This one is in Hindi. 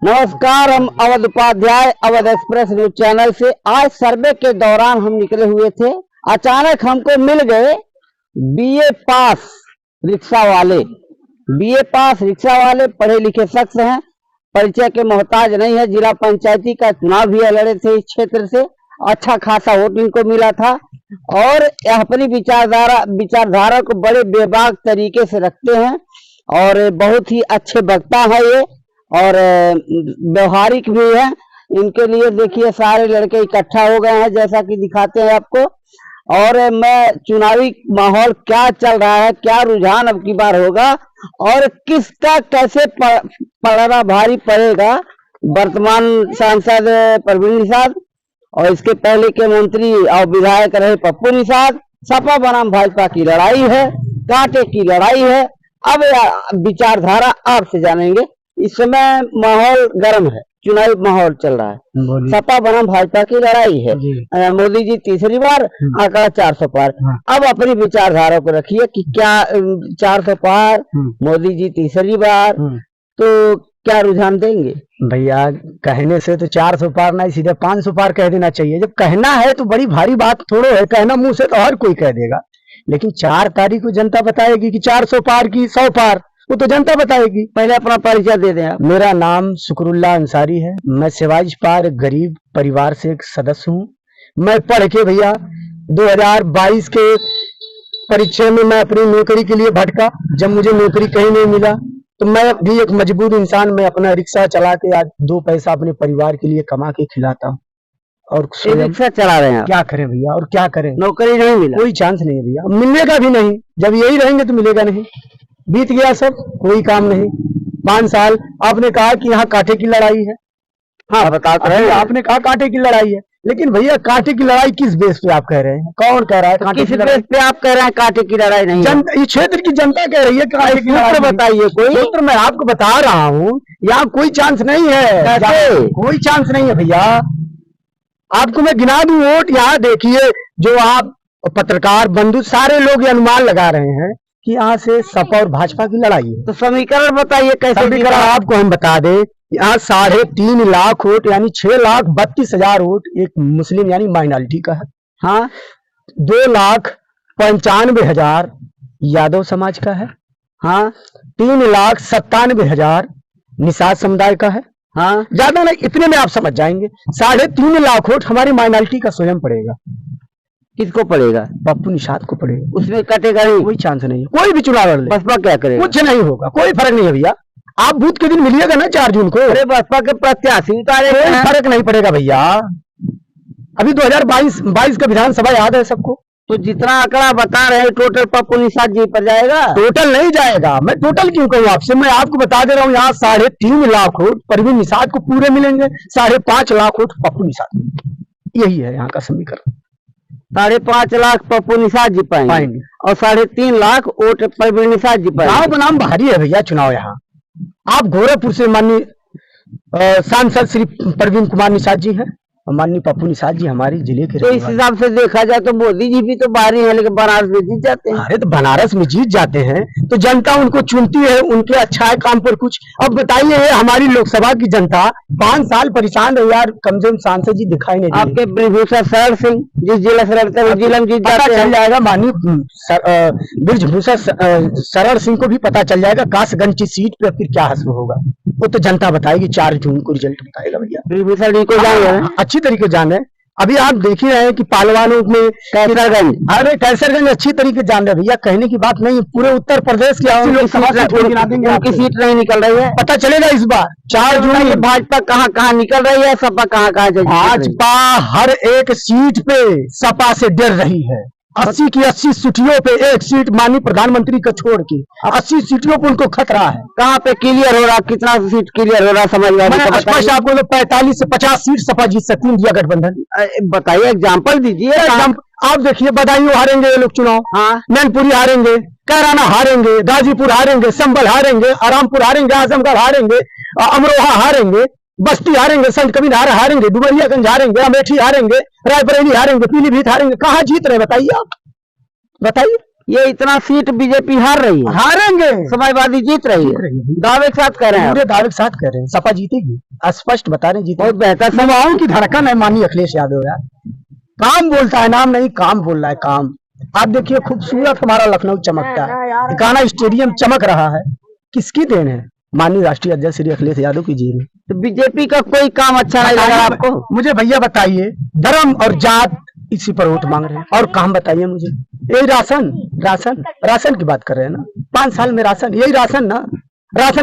नमस्कार, हम Awadh Upadhyay Awadh express news channel से आज सर्वे के दौरान हम निकले हुए थे। अचानक हमको मिल गए बीए पास रिक्शा वाले। बीए पास रिक्शा वाले पढ़े लिखे शख्स हैं, परिचय के मोहताज नहीं है। जिला पंचायती का चुनाव भी लड़े थे इस क्षेत्र से, अच्छा खासा वोट इनको मिला था और अपनी विचारधारा को बड़े बेबाक तरीके से रखते हैं और बहुत ही अच्छे वक्ता है ये और व्यवहारिक भी है। इनके लिए देखिए सारे लड़के इकट्ठा हो गए हैं, जैसा कि दिखाते हैं आपको। और मैं चुनावी माहौल क्या चल रहा है, क्या रुझान अब की बार होगा और किसका कैसे पलड़ा भारी पड़ेगा, वर्तमान सांसद परवीन निषाद और इसके पहले के मंत्री और विधायक रहे पप्पू निषाद, सपा बनाम भाजपा की लड़ाई है, कांटे की लड़ाई है। अब विचारधारा आपसे जानेंगे। इस समय माहौल गर्म है, चुनावी माहौल चल रहा है, सपा बनाम भाजपा की लड़ाई है। मोदी जी तीसरी बार, आंकड़ा 400 पार। अब अपनी विचारधारा को रखिए कि क्या 400 पार, मोदी जी तीसरी बार, तो क्या रुझान देंगे? भैया कहने से तो 400 पार नहीं, सीधे 500 पार कह देना चाहिए। जब कहना है तो बड़ी भारी बात थोड़ो है, कहना मुंह से तो हर कोई कह देगा, लेकिन 4 तारीख को जनता बताएगी कि 400 पार की 100 पार, वो तो जनता बताएगी। पहले अपना परिचय दे दें आप। मेरा नाम शुक्रुल्लाह अंसारी है, मैं सिवाज पार गरीब परिवार से एक सदस्य हूँ। मैं पढ़ के भैया 2022 के परीक्षा में मैं अपनी नौकरी के लिए भटका। जब मुझे नौकरी कहीं नहीं मिला तो मैं भी एक मजबूर इंसान, मैं अपना रिक्शा चला के आज 2 पैसा अपने परिवार के लिए कमा के खिलाता हूँ और रिक्शा चला रहे हैं। क्या करें भैया, और क्या करें, नौकरी नहीं मिला, कोई चांस नहीं है भैया, मिलेगा भी नहीं। जब यही रहेंगे तो मिलेगा नहीं, बीत गया सब, कोई काम नहीं। 5 साल आपने कहा कि यहाँ कांटे की लड़ाई है। हाँ बता रहे, आपने कहा कांटे की लड़ाई है, लेकिन भैया कांटे की लड़ाई किस बेस पे आप कह रहे हैं? कौन कह रहा है किस बेस पे आप कह रहे हैं कांटे की लड़ाई नहीं है? इस क्षेत्र की जनता कह रही है कांटे की लड़ाई। बताइए कोई सूत्र, मैं आपको बता रहा हूँ, यहाँ कोई चांस नहीं है, कोई चांस नहीं है भैया। आपको मैं गिना दूं वोट, यहाँ देखिए, जो आप पत्रकार बंधु सारे लोग अनुमान लगा रहे हैं कि यहाँ से सपा और भाजपा की लड़ाई है। तो समीकरण बताइए कैसे? समीकरण आपको हम बता दें, यहाँ 3.5 लाख वोट यानी 6,32,000 वोट एक मुस्लिम यानी माइनॉरिटी का है। हाँ, 2,95,000 यादव समाज का है। हाँ, 3,97,000 निषाद समुदाय का है। हाँ, ज्यादा नहीं, इतने में आप समझ जाएंगे। 3.5 लाख वोट हमारी माइनॉरिटी का स्वयं पड़ेगा। किसको पड़ेगा? पप्पू निषाद को पड़ेगा। उसमें कटेगा नहीं, कोई चांस नहीं है। कोई भी चुनाव लड़ ले, बसपा क्या करेगा? कुछ नहीं होगा, कोई फर्क नहीं है भैया। आप बूथ के दिन मिलिएगा ना 4 जून को। अरे बसपा के प्रत्याशी उतारे, कोई फर्क नहीं पड़ेगा भैया। अभी 2022 का विधानसभा याद है सबको। तो जितना आंकड़ा बता रहे हैं टोटल पप्पू निषाद जी पर जाएगा? टोटल नहीं जाएगा, मैं टोटल क्यों कहूँ आपसे, मैं आपको बता दे रहा हूँ, यहाँ 3.5 लाख वोट परवीन निषाद को पूरे मिलेंगे, 5.5 लाख वोट पप्पू निषाद। यही है यहाँ का समीकरण। 5.5 लाख पप्पू निषाद जी पाएंगे और 3.5 लाख वोट परवीन निषाद जी पाएंगे। गाँव बनाम भारी है भैया चुनाव यहाँ। आप गोरखपुर से माननीय सांसद श्री परवीन कुमार निषाद जी हैं और माननीय पप्पू निषाद जी हमारे जिले के। तो इस हिसाब से देखा जाए तो मोदी जी भी तो बाहरी है, लेकिन बनारस में जीत जाते हैं। अरे तो बनारस में जीत जाते हैं तो जनता उनको चुनती है, उनके अच्छा है काम पर कुछ। अब बताइए हमारी लोकसभा की जनता 5 साल परेशान रही यार, कम से कम सांसद जी दिखाई नहीं। आपके ब्रिजभूषण शरण सिंह जिस जिला से लड़ते हैं जिला में जीत जाते हैं। चल जाएगा, माननीय ब्रिजभूषण शरण सिंह को भी पता चल जाएगा कासगंज की सीट पे फिर क्या हश्र होगा, वो तो जनता बताएगी। 4 जून को रिजल्ट बताएगा भैया। ब्रिजभूषण जी को जाने अच्छी तरीके जाने। अभी आप देख ही रहे हैं कि पालवानों में कैसरगंज, अरे कैसरगंज अच्छी तरीके जान रहे भैया, कहने की बात नहीं। पूरे उत्तर प्रदेश की उनकी सीट नहीं निकल रही है, पता चलेगा इस बार 4 जून में भाजपा कहाँ निकल रही है, सपा कहाँ भाजपा हर एक सीट पे सपा से डर रही है। 80 की 80 सीटियों पे एक सीट माननीय प्रधानमंत्री को छोड़ के 80 सीटों पे उनको खतरा है। कहाँ पे क्लियर हो रहा, कितना सीट क्लियर हो रहा समाजवादी का? स्पष्ट आपको 45 से 50 सीट सपा जीत सकती है इंडिया गठबंधन। बताइए, एग्जाम्पल दीजिए। आप देखिए, बदायूं हारेंगे ये लोग चुनाव। हाँ, मैनपुरी हारेंगे, कैराना हारेंगे, गाजीपुर हारेंगे, संभल हारेंगे, आरामपुर हारेंगे, आजमगढ़ हारेंगे, अमरोहा हारेंगे, बस्ती हारेंगे, संत कबीर हारेंगे, डुमरियागंज हारेंगे, अमेठी हारेंगे, रायबरेली हारेंगे, पीलीभीत हारेंगे। कहाँ जीत रहे बताइए आप, बताइए। ये इतना सीट बीजेपी हार रही है, हारेंगे, समाजवादी जीत रही है, दावे के साथ कह रहे हैं पूरे दावे के साथ कह रहे हैं सपा जीतेगी, स्पष्ट बता रहे हैं जीतेगी। बहुत बेहतर युवाओं की धड़कन है माननीय अखिलेश यादव यार, काम बोलता है, नाम नहीं काम बोल रहा है, काम। आप देखिए खूबसूरत हमारा लखनऊ चमकता है, टिकाना स्टेडियम चमक रहा है, किसकी देन है? माननीय राष्ट्रीय अध्यक्ष श्री अखिलेश यादव की जी ने। तो बीजेपी का कोई काम अच्छा नहीं लगा आपको? मुझे भैया बताइए, धर्म और जात इसी पर वोट मांग रहे हैं, और काम बताइए मुझे। यही राशन राशन राशन की बात कर रहे हैं ना, 5 साल में राशन, यही राशन ना, राशन